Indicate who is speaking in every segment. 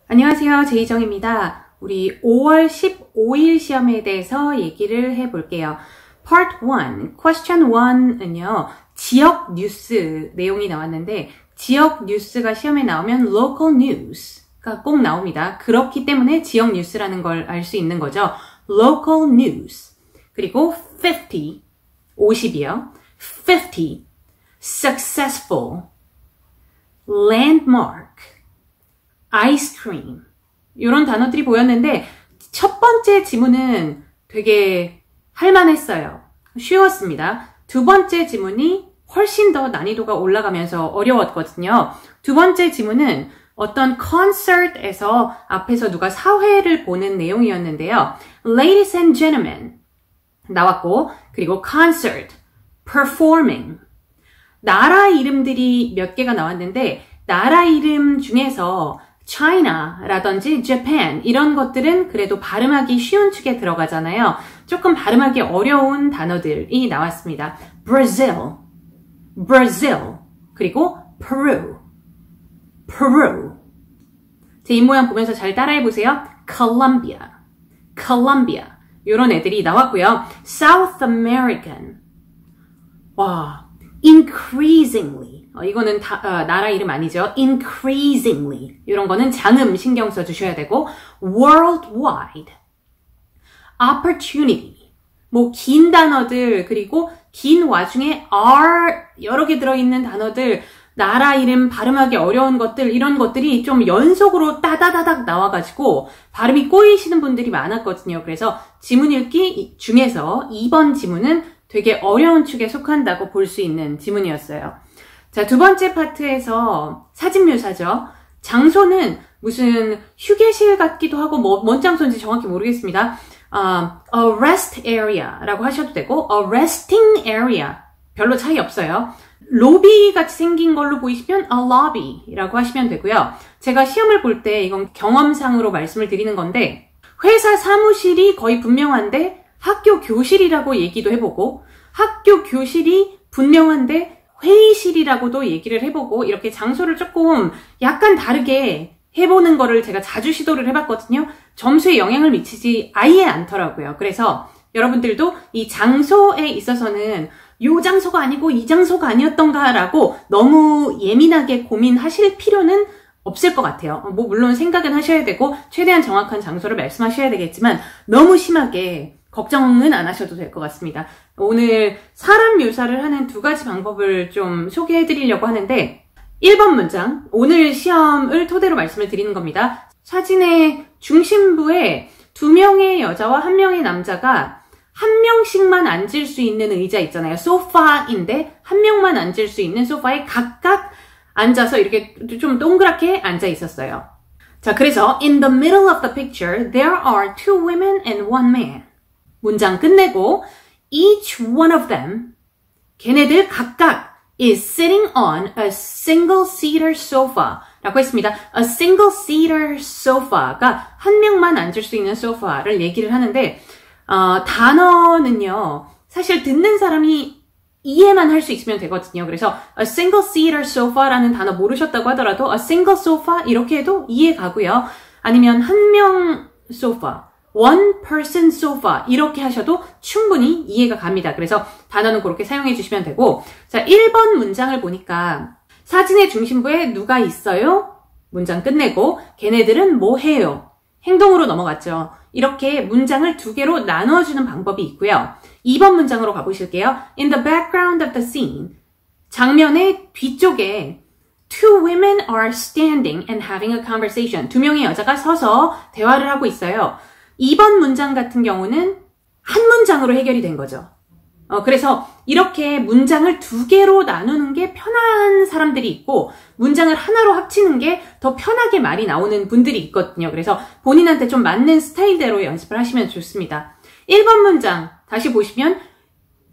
Speaker 1: 안녕하세요. 제이정입니다. 우리 5월 15일 시험에 대해서 얘기를 해볼게요. Part 1, Question 1은요. 지역 뉴스 내용이 나왔는데 지역 뉴스가 시험에 나오면 local news가 꼭 나옵니다. 그렇기 때문에 지역 뉴스라는 걸 알 수 있는 거죠. Local news. 그리고 50, 50이요. 50, successful, landmark, ice cream 이런 단어들이 보였는데 첫 번째 지문은 되게 할만했어요. 쉬웠습니다. 두 번째 지문이 훨씬 더 난이도가 올라가면서 어려웠거든요. 두 번째 지문은 어떤 콘서트에서 앞에서 누가 사회를 보는 내용이었는데요. Ladies and gentlemen 나왔고 그리고 concert, performing 나라 이름들이 몇 개가 나왔는데 나라 이름 중에서 China라든지 Japan 이런 것들은 그래도 발음하기 쉬운 축에 들어가잖아요. 조금 발음하기 어려운 단어들이 나왔습니다. Brazil, 그리고 Peru. 제 입모양 보면서 잘 따라해보세요. Colombia 이런 애들이 나왔고요. South American. 와, increasingly. 이거는 나라 이름 아니죠. increasingly. 이런 거는 장음 신경 써주셔야 되고 worldwide. opportunity. 뭐 긴 단어들 그리고 긴 와중에 are 여러 개 들어있는 단어들 나라 이름 발음하기 어려운 것들 이런 것들이 좀 연속으로 따다다닥 나와가지고 발음이 꼬이시는 분들이 많았거든요. 그래서 지문 읽기 중에서 2번 지문은 되게 어려운 축에 속한다고 볼 수 있는 지문이었어요. 자, 두 번째 파트에서 사진 묘사죠. 장소는 무슨 휴게실 같기도 하고 뭔 장소인지 정확히 모르겠습니다. A rest area라고 하셔도 되고 a resting area 별로 차이 없어요. 로비 같이 생긴 걸로 보이시면 a lobby라고 하시면 되고요. 제가 시험을 볼 때 이건 경험상으로 말씀을 드리는 건데 회사 사무실이 거의 분명한데 학교 교실이라고 얘기도 해보고 학교 교실이 분명한데 회의실이라고도 얘기를 해보고 이렇게 장소를 조금 약간 다르게 해보는 거를 제가 자주 시도를 해봤거든요. 점수에 영향을 미치지 아예 않더라고요. 그래서 여러분들도 이 장소에 있어서는 요 장소가 아니고 이 장소가 아니었던가라고 너무 예민하게 고민하실 필요는 없을 것 같아요. 뭐 물론 생각은 하셔야 되고 최대한 정확한 장소를 말씀하셔야 되겠지만 너무 심하게 걱정은 안 하셔도 될 것 같습니다. 오늘 사람 묘사를 하는 두 가지 방법을 좀 소개해 드리려고 하는데 1번 문장, 오늘 시험을 토대로 말씀을 드리는 겁니다. 사진의 중심부에 2명의 여자와 1명의 남자가 1명씩만 앉을 수 있는 의자 있잖아요. 소파인데 1명만 앉을 수 있는 소파에 각각 앉아서 이렇게 좀 동그랗게 앉아 있었어요. 자, 그래서 in the middle of the picture, there are 2 women and 1 man. 문장 끝내고 each one of them, 걔네들 각각 is sitting on a single-seater sofa 라고 했습니다. A single-seater sofa가 한 명만 앉을 수 있는 소파를 얘기를 하는데 단어는요. 사실 듣는 사람이 이해만 할 수 있으면 되거든요. 그래서 a single-seater sofa라는 단어 모르셨다고 하더라도 a single sofa 이렇게 해도 이해 가고요. 아니면 한 명 소파 one person sofa 이렇게 하셔도 충분히 이해가 갑니다. 그래서 단어는 그렇게 사용해 주시면 되고 자 1번 문장을 보니까 사진의 중심부에 누가 있어요? 문장 끝내고 걔네들은 뭐 해요? 행동으로 넘어갔죠. 이렇게 문장을 2개로 나누어주는 방법이 있고요. 2번 문장으로 가보실게요. In the background of the scene 장면의 뒤쪽에 2 women are standing and having a conversation 2명의 여자가 서서 대화를 하고 있어요. 2번 문장 같은 경우는 한 문장으로 해결이 된 거죠. 그래서 이렇게 문장을 2개로 나누는 게 편한 사람들이 있고 문장을 하나로 합치는 게 더 편하게 말이 나오는 분들이 있거든요. 그래서 본인한테 좀 맞는 스타일대로 연습을 하시면 좋습니다. 1번 문장 다시 보시면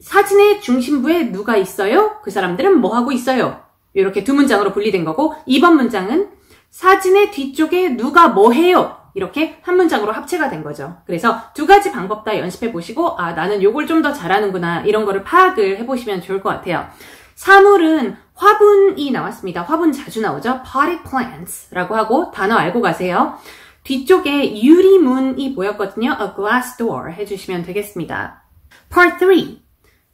Speaker 1: 사진의 중심부에 누가 있어요? 그 사람들은 뭐 하고 있어요? 이렇게 2 문장으로 분리된 거고 2번 문장은 사진의 뒤쪽에 누가 뭐 해요? 이렇게 한 문장으로 합체가 된 거죠. 그래서 2 가지 방법 다 연습해 보시고 나는 요걸 좀 더 잘하는구나 이런 거를 파악을 해보시면 좋을 것 같아요. 사물은 화분이 나왔습니다. 화분 자주 나오죠? potted plants라고 하고 단어 알고 가세요. 뒤쪽에 유리문이 보였거든요. a glass door 해주시면 되겠습니다. Part 3.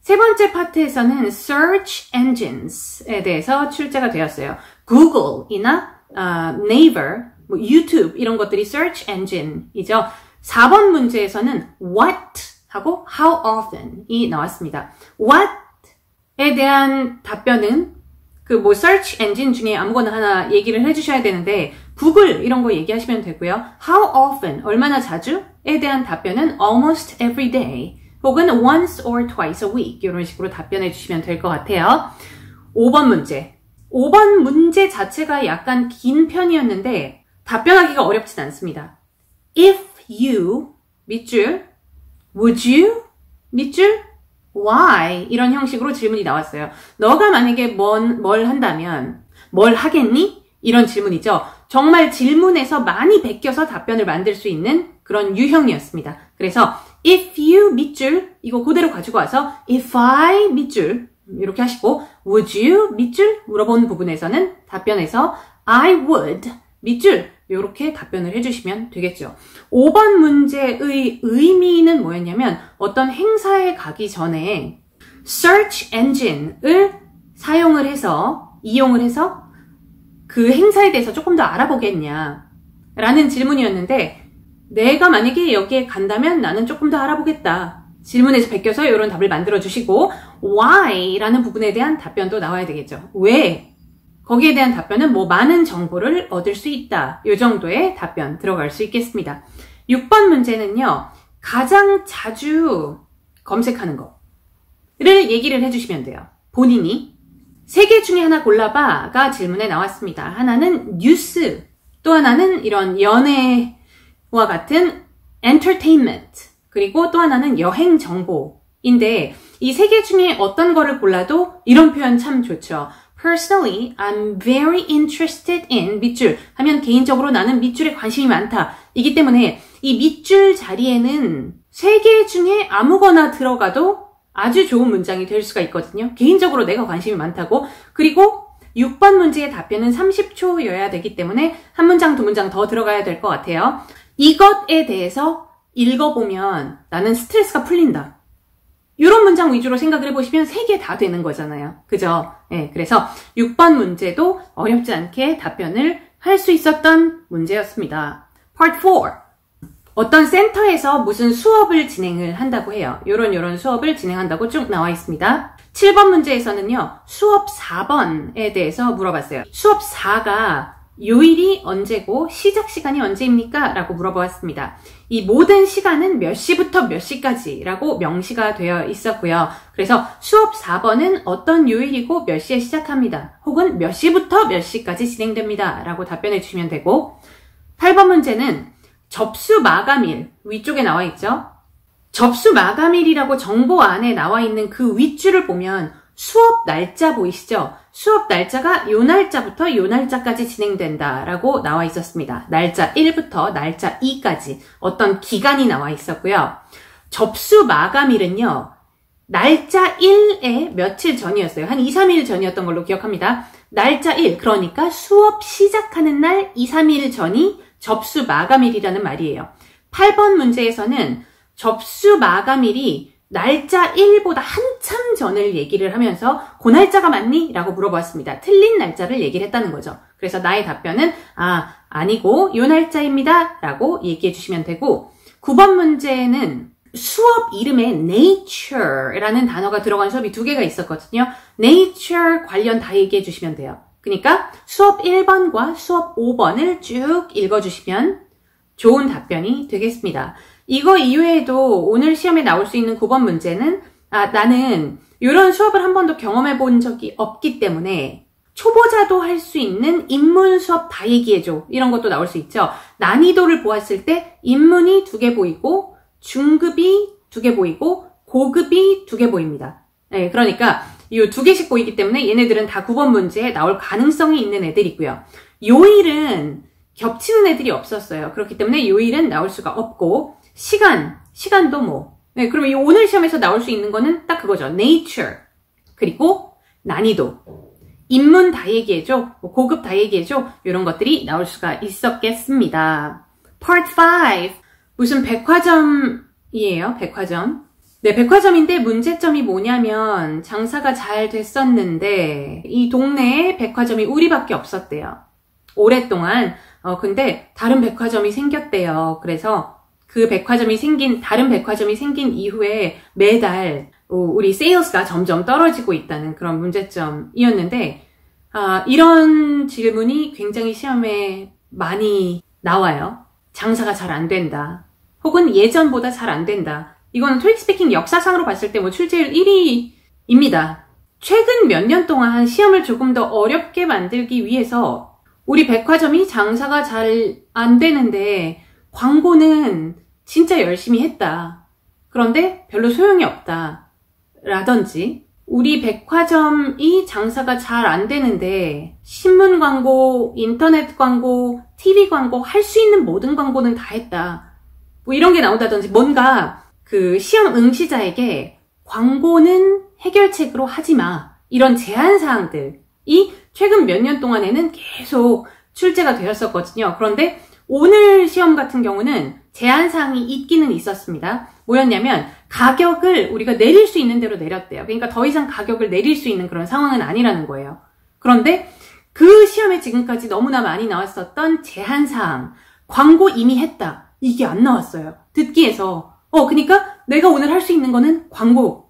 Speaker 1: 세 번째 파트에서는 search engines에 대해서 출제가 되었어요. Google이나 Naver, 뭐 YouTube 이런 것들이 search engine이죠. 4번 문제에서는 what 하고 how often이 나왔습니다. what에 대한 답변은 그 search engine 중에 아무거나 하나 얘기를 해주셔야 되는데 구글 이런 거 얘기하시면 되고요. How often, 얼마나 자주에 대한 답변은 almost every day 혹은 once or twice a week 이런 식으로 답변해 주시면 될 것 같아요. 5번 문제. 5번 문제 자체가 약간 긴 편이었는데 답변하기가 어렵진 않습니다. If you, 밑줄, would you, 밑줄, why 이런 형식으로 질문이 나왔어요. 너가 만약에 뭘 한다면 뭘 하겠니? 이런 질문이죠. 정말 질문에서 많이 베껴서 답변을 만들 수 있는 그런 유형이었습니다. 그래서 if you 밑줄 이거 그대로 가지고 와서 if I 밑줄 이렇게 하시고 would you 밑줄 물어본 부분에서는 답변에서 I would 밑줄 이렇게 답변을 해주시면 되겠죠. 5번 문제의 의미는 뭐였냐면 어떤 행사에 가기 전에 search engine을 이용을 해서 그 행사에 대해서 조금 더 알아보겠냐 라는 질문이었는데 내가 만약에 여기에 간다면 나는 조금 더 알아보겠다. 질문에서 베껴서 이런 답을 만들어 주시고 why 라는 부분에 대한 답변도 나와야 되겠죠. 왜? 거기에 대한 답변은 많은 정보를 얻을 수 있다. 이 정도의 답변 들어갈 수 있겠습니다. 6번 문제는요. 가장 자주 검색하는 거를 얘기를 해주시면 돼요. 본인이 3개 중에 하나 골라봐가 질문에 나왔습니다. 하나는 뉴스, 또 하나는 이런 연애와 같은 entertainment, 그리고 또 하나는 여행 정보인데 이 3개 중에 어떤 거를 골라도 이런 표현 참 좋죠. Personally, I'm very interested in 밑줄 하면 개인적으로 나는 밑줄에 관심이 많다. 이기 때문에 이 밑줄 자리에는 3개 중에 아무거나 들어가도 아주 좋은 문장이 될 수가 있거든요. 개인적으로 내가 관심이 많다고. 그리고 6번 문제의 답변은 30초여야 되기 때문에 한 문장, 두 문장 더 들어가야 될 것 같아요. 이것에 대해서 읽어보면 나는 스트레스가 풀린다. 이런 문장 위주로 생각을 해보시면 3개 다 되는 거잖아요. 그죠? 네, 그래서 6번 문제도 어렵지 않게 답변을 할 수 있었던 문제였습니다. Part 4. 어떤 센터에서 무슨 수업을 진행을 한다고 해요. 요런 수업을 진행한다고 쭉 나와 있습니다. 7번 문제에서는요. 수업 4번에 대해서 물어봤어요. 수업 4가 요일이 언제고 시작 시간이 언제입니까? 라고 물어보았습니다. 이 모든 시간은 몇 시부터 몇 시까지 라고 명시가 되어 있었고요. 그래서 수업 4번은 어떤 요일이고 몇 시에 시작합니다. 혹은 몇 시부터 몇 시까지 진행됩니다. 라고 답변해 주시면 되고 8번 문제는 접수 마감일 위쪽에 나와 있죠. 접수 마감일이라고 정보 안에 나와 있는 그 윗줄을 보면 수업 날짜 보이시죠? 수업 날짜가 요 날짜부터 요 날짜까지 진행된다라고 나와 있었습니다. 날짜 1부터 날짜 2까지 어떤 기간이 나와 있었고요. 접수 마감일은요. 날짜 1에 며칠 전이었어요. 한 2, 3일 전이었던 걸로 기억합니다. 날짜 1, 그러니까 수업 시작하는 날 2, 3일 전이 접수 마감일이라는 말이에요. 8번 문제에서는 접수 마감일이 날짜 1보다 한참 전을 얘기를 하면서 그 날짜가 맞니? 라고 물어보았습니다. 틀린 날짜를 얘기를 했다는 거죠. 그래서 나의 답변은 아니고 요 날짜입니다. 라고 얘기해 주시면 되고 9번 문제는 수업 이름에 nature라는 단어가 들어간 수업이 2개가 있었거든요. nature 관련 다 얘기해 주시면 돼요. 그러니까 수업 1번과 수업 5번을 쭉 읽어주시면 좋은 답변이 되겠습니다. 이거 이외에도 오늘 시험에 나올 수 있는 9번 문제는 나는 이런 수업을 한 번도 경험해 본 적이 없기 때문에 초보자도 할 수 있는 인문 수업 다 얘기해줘. 이런 것도 나올 수 있죠. 난이도를 보았을 때 인문이 2개 보이고 중급이 2개 보이고 고급이 2개 보입니다. 네, 그러니까 이 2개씩 보이기 때문에 얘네들은 다 9번 문제에 나올 가능성이 있는 애들이고요. 요일은 겹치는 애들이 없었어요. 그렇기 때문에 요일은 나올 수가 없고 시간도 네, 그러면 이 오늘 시험에서 나올 수 있는 거는 딱 그거죠. nature 그리고 난이도 인문 다 얘기해줘, 고급 다 얘기해줘, 이런 것들이 나올 수가 있었겠습니다. Part 5. 무슨 백화점이에요, 백화점. 네, 백화점인데 문제점이 뭐냐면 장사가 잘 됐었는데 이 동네에 백화점이 우리밖에 없었대요. 오랫동안. 근데 다른 백화점이 생겼대요. 그래서 그 다른 백화점이 생긴 이후에 매달 우리 세일스가 점점 떨어지고 있다는 그런 문제점이었는데, 이런 질문이 굉장히 시험에 많이 나와요. 장사가 잘 안 된다. 혹은 예전보다 잘 안 된다. 이거는 토익 스피킹 역사상으로 봤을 때 출제율 1위입니다. 최근 몇 년 동안 시험을 조금 더 어렵게 만들기 위해서 우리 백화점이 장사가 잘 안 되는데 광고는 진짜 열심히 했다. 그런데 별로 소용이 없다. 라든지 우리 백화점이 장사가 잘 안 되는데 신문 광고, 인터넷 광고, TV 광고 할 수 있는 모든 광고는 다 했다. 뭐 이런 게 나온다든지 뭔가 그 시험 응시자에게 광고는 해결책으로 하지 마. 이런 제한사항들이 최근 몇 년 동안에는 계속 출제가 되었었거든요. 그런데 오늘 시험 같은 경우는 제한사항이 있기는 있었습니다. 뭐였냐면 가격을 우리가 내릴 수 있는 대로 내렸대요. 그러니까 더 이상 가격을 내릴 수 있는 그런 상황은 아니라는 거예요. 그런데 그 시험에 지금까지 너무나 많이 나왔었던 제한사항, 광고 이미 했다. 이게 안 나왔어요. 듣기에서. 그러니까 내가 오늘 할 수 있는 거는 광고.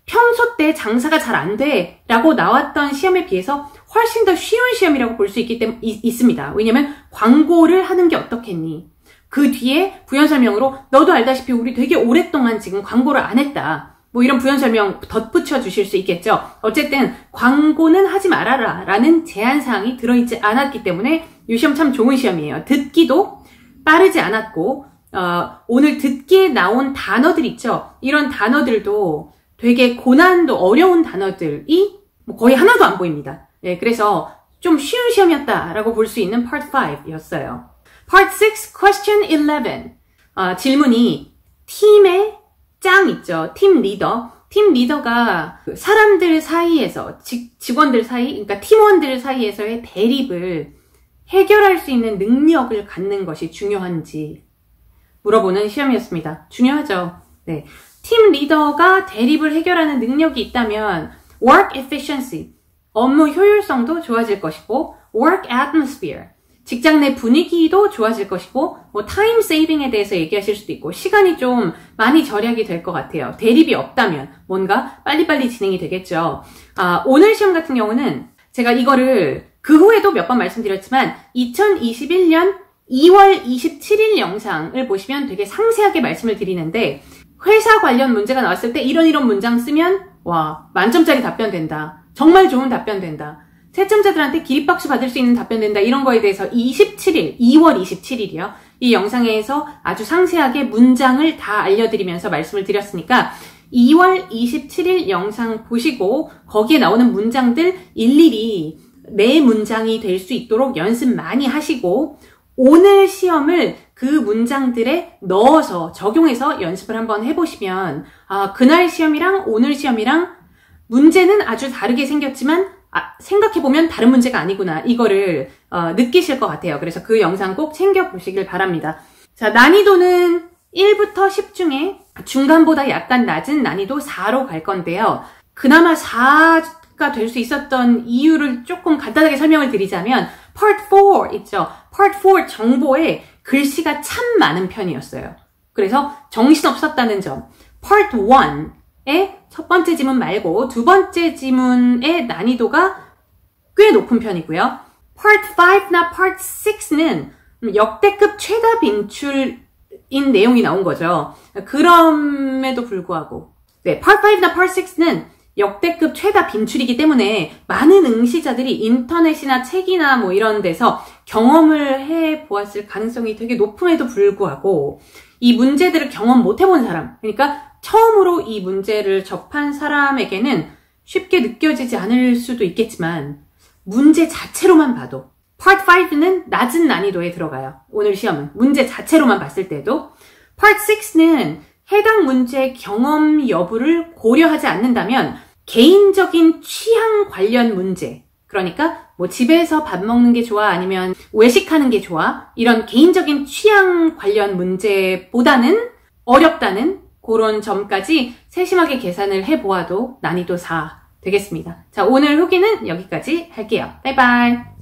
Speaker 1: 평소 때 장사가 잘 안 돼 라고 나왔던 시험에 비해서 훨씬 더 쉬운 시험이라고 볼 수 있습니다. 왜냐면 광고를 하는 게 어떻겠니? 그 뒤에 부연 설명으로 너도 알다시피 우리 되게 오랫동안 지금 광고를 안 했다. 뭐 이런 부연 설명 덧붙여 주실 수 있겠죠. 어쨌든 광고는 하지 말아라 라는 제한사항이 들어있지 않았기 때문에 이 시험 참 좋은 시험이에요. 듣기도 빠르지 않았고 오늘 듣기에 나온 단어들 있죠. 이런 단어들도 되게 고난도 어려운 단어들이 거의 하나도 안 보입니다. 네, 그래서 좀 쉬운 시험이었다라고 볼 수 있는 Part 5였어요. Part 6, Question 11. 질문이 팀의 짱 있죠. 팀 리더. 팀 리더가 사람들 사이에서, 직원들 사이, 그러니까 팀원들 사이에서의 대립을 해결할 수 있는 능력을 갖는 것이 중요한지 물어보는 시험이었습니다. 중요하죠. 네. 팀 리더가 대립을 해결하는 능력이 있다면 work efficiency, 업무 효율성도 좋아질 것이고 work atmosphere, 직장 내 분위기도 좋아질 것이고 time saving에 대해서 얘기하실 수도 있고 시간이 좀 많이 절약이 될 것 같아요. 대립이 없다면 뭔가 빨리빨리 진행이 되겠죠. 오늘 시험 같은 경우는 제가 이거를 그 후에도 몇 번 말씀드렸지만 2021년 2월 27일 영상을 보시면 되게 상세하게 말씀을 드리는데 회사 관련 문제가 나왔을 때 이런 문장 쓰면 와 만점짜리 답변 된다. 정말 좋은 답변 된다. 채점자들한테 기립박수 받을 수 있는 답변 된다. 이런 거에 대해서 2월 27일이요. 이 영상에서 아주 상세하게 문장을 다 알려드리면서 말씀을 드렸으니까 2월 27일 영상 보시고 거기에 나오는 문장들 일일이 내 문장이 될 수 있도록 연습 많이 하시고 오늘 시험을 그 문장들에 넣어서 적용해서 연습을 한번 해보시면 그날 시험이랑 오늘 시험이랑 문제는 아주 다르게 생겼지만 생각해보면 다른 문제가 아니구나 이거를 느끼실 것 같아요. 그래서 그 영상 꼭 챙겨보시길 바랍니다. 자, 난이도는 1부터 10 중에 중간보다 약간 낮은 난이도 4로 갈 건데요. 그나마 4가 될 수 있었던 이유를 조금 간단하게 설명을 드리자면 Part 4 있죠. Part 4 정보에 글씨가 참 많은 편이었어요. 그래서 정신없었다는 점. Part 1의 첫 번째 지문 말고 두 번째 지문의 난이도가 꽤 높은 편이고요. Part 5나 Part 6는 역대급 최다 빈출인 내용이 나온 거죠. 그럼에도 불구하고 네, Part 5나 Part 6는 역대급 최다 빈출이기 때문에 많은 응시자들이 인터넷이나 책이나 뭐 이런 데서 경험을 해보았을 가능성이 되게 높음에도 불구하고 이 문제들을 경험 못 해본 사람, 그러니까 처음으로 이 문제를 접한 사람에게는 쉽게 느껴지지 않을 수도 있겠지만 문제 자체로만 봐도 Part 5는 낮은 난이도에 들어가요. 오늘 시험은 문제 자체로만 봤을 때도 Part 6는 해당 문제의 경험 여부를 고려하지 않는다면 개인적인 취향 관련 문제 그러니까 뭐 집에서 밥 먹는 게 좋아 아니면 외식하는 게 좋아 이런 개인적인 취향 관련 문제보다는 어렵다는 그런 점까지 세심하게 계산을 해보아도 난이도 4 되겠습니다. 자, 오늘 후기는 여기까지 할게요. 바이바이.